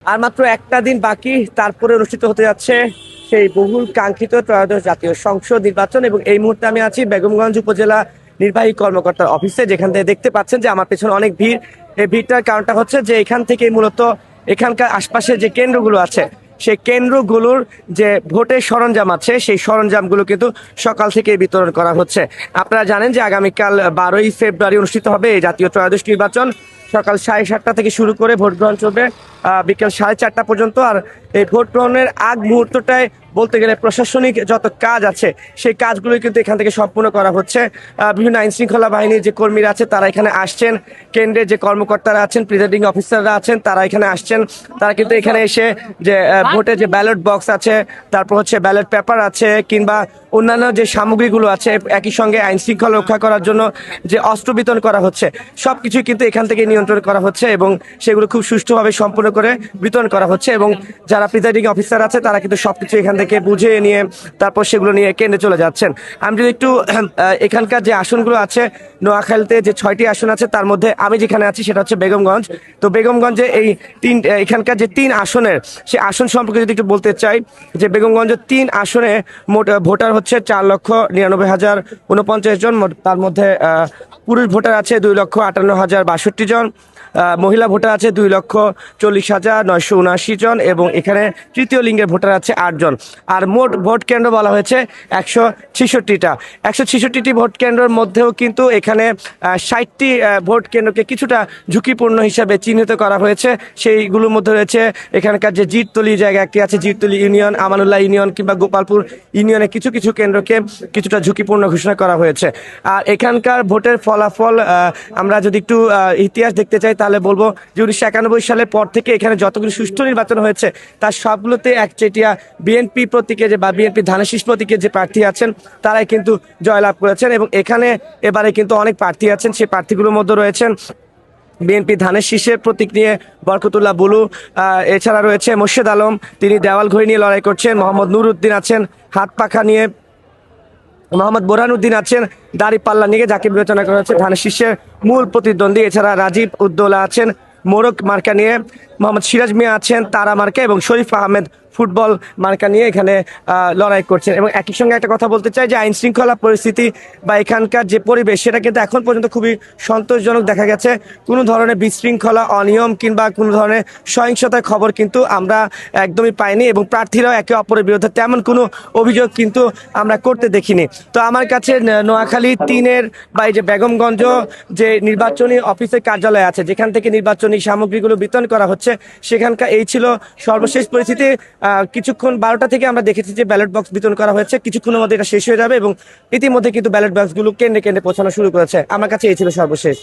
আর মাত্র একটা দিন বাকি, তারপরে অনুষ্ঠিত হতে যাচ্ছে সেই বহুল কাঙ্ক্ষিত ত্রয়োদশ জাতীয় সংসদ নির্বাচন। এবং এই মুহূর্তে আমি আছি বেগমগঞ্জ উপজেলা নির্বাহী কর্মকর্তার অফিসে, যেখান থেকে দেখতে পাচ্ছেন যে আমার পেছনে অনেক ভিড়। এই ভিড়টার কারণটা হচ্ছে যে এখান থেকে মূলত এখানকার আশপাশে যে কেন্দ্রগুলো আছে, সেই কেন্দ্রগুলোর যে ভোটের সরঞ্জাম আছে, সেই সরঞ্জামগুলো কিন্তু সকাল থেকে বিতরণ করা হচ্ছে। আপনারা জানেন যে আগামীকাল 12ই ফেব্রুয়ারি অনুষ্ঠিত হবে এই জাতীয় ত্রয়োদশ নির্বাচন। সকাল 7:30 থেকে শুরু করে ভোট গ্রহণ চলবে বিকেল 4:30 পর্যন্ত। আর এই ভোট গ্রহণের আগ মুহূর্তটায় বলতে গেলে প্রশাসনিক যত কাজ আছে সেই কাজগুলো কিন্তু এখান থেকে সম্পূর্ণ করা হচ্ছে। বিভিন্ন আইন শৃঙ্খলা বাহিনীর যে কর্মীরা আছে তারা এখানে আসছেন, কেন্দ্রের যে কর্মকর্তারা আছেন, প্রিজাইডিং অফিসাররা আছেন, তারা এখানে আসছেন। তারা কিন্তু এখানে এসে যে ভোটে যে ব্যালট বক্স আছে, তারপর হচ্ছে ব্যালট পেপার আছে, কিংবা অন্যান্য যে সামগ্রীগুলো আছে, একই সঙ্গে আইন শৃঙ্খলা রক্ষা করার জন্য যে অস্ত্র বিতরণ করা হচ্ছে, সবকিছু কিন্তু এখান থেকে নিয়ন্ত্রণ করা হচ্ছে এবং সেগুলো খুব সুষ্ঠুভাবে সম্পূর্ণ করে বিতরণ করা হচ্ছে। এবং যারা প্রিজাইডিং অফিসার আছে তারা কিন্তু সবকিছু এখান থেকে বুঝে নিয়ে তারপর সেগুলো নিয়ে কেন্দ্রে চলে যাচ্ছেন। আমি যদি একটু এখানকার যে আসনগুলো আছে, নোয়াখালীতে যে 6টি আসন আছে, তার মধ্যে আমি যেখানে আছি সেটা হচ্ছে বেগমগঞ্জ। তো বেগমগঞ্জে এই এখানকার যে 3 আসনের সেই আসন সম্পর্কে যদি একটু বলতে চাই, যে বেগমগঞ্জের 3 আসনে মোট ভোটার হচ্ছে 4,99,049 জন। তার মধ্যে পুরুষ ভোটার আছে 2,58,062 জন, মহিলা ভোটার আছে 2,40,979 জন, এবং এখানে তৃতীয় লিঙ্গের ভোটার আছে 8 জন। আর মোট ভোট কেন্দ্র বলা হয়েছে 166টা। 166টি ভোট কেন্দ্রের মধ্যেও কিন্তু এখানে 60টি ভোট কেন্দ্রকে কিছুটা ঝুঁকিপূর্ণ হিসাবে চিহ্নিত করা হয়েছে। সেইগুলোর মধ্যে রয়েছে এখানকার যে জিরতলি জায়গা একটি আছে, জিরতলি ইউনিয়ন, আমানুল্লাহ ইউনিয়ন কিংবা গোপালপুর ইউনিয়নে কিছু কিছু কেন্দ্রকে কিছুটা ঝুঁকিপূর্ণ ঘোষণা করা হয়েছে। আর এখানকার ভোটের ফলাফল আমরা যদি একটু ইতিহাস দেখতে চাই তাহলে বলবো যে 1991 সালের পর থেকে এখানে যতগুলো সুষ্ঠু নির্বাচন হয়েছে তার সবগুলোতে একচেটিয়া বিএনপি প্রতীকে যে বা বিএনপি ধানের শীষ প্রতীকে যে প্রার্থী আছেন তারাই কিন্তু জয়লাভ করেছেন। এবং এখানে এবারে কিন্তু অনেক প্রার্থী আছেন, সেই প্রার্থীগুলোর মধ্যে রয়েছেন বিএনপি ধানের শীষের প্রতীক নিয়ে বরকতুল্লাহ বুলু, এছাড়া রয়েছে মোর্শেদ আলম, তিনি দেওয়াল ঘড়ি নিয়ে লড়াই করছেন, মোহাম্মদ নুরউদ্দিন আছেন হাত পাখা নিয়ে, মোহাম্মদ বোরহানুদ্দিন আছেন দাড়ি পাল্লা নিয়ে, যাকে বিবেচনা করা হচ্ছে ধানের শীষের মূল প্রতিদ্বন্দ্বী। এছাড়া রাজীব উদ্দৌলা আছেন মোরক মার্কা নিয়ে, মোহাম্মদ সিরাজ মিয়া আছেন তারা মার্কা, এবং শরীফ আহমেদ ফুটবল মার্কা নিয়ে এখানে লড়াই করছেন। এবং একই সঙ্গে একটা কথা বলতে চাই যে আইন শৃঙ্খলা পরিস্থিতি বা এখানকার যে পরিবেশ সেটা কিন্তু এখন পর্যন্ত খুবই সন্তোষজনক দেখা গেছে। কোনো ধরনের বিশৃঙ্খলা, অনিয়ম কিংবা কোনো ধরনের সহিংসতার খবর কিন্তু আমরা একদমই পাইনি, এবং প্রার্থীরাও একে অপরের বিরুদ্ধে তেমন কোনো অভিযোগ কিন্তু আমরা করতে দেখিনি। তো আমার কাছে নোয়াখালী 3-এর বা এই যে বেগমগঞ্জ যে নির্বাচনী অফিসের কার্যালয় আছে, যেখান থেকে নির্বাচনী সামগ্রীগুলো বিতরণ করা হচ্ছে, সেখানকার এই ছিল সর্বশেষ পরিস্থিতি। কিছুক্ষণ 12টা থেকে আমরা দেখেছি যে ব্যালট বক্স বিতরণ করা হয়েছে, কিছুক্ষণের মধ্যে এটা শেষ হয়ে যাবে এবং ইতিমধ্যে কিন্তু ব্যালট বক্সগুলো কেন্দ্রে কেন্দ্রে পৌঁছানো শুরু করেছে। আমার কাছে এই ছিল সর্বশেষ।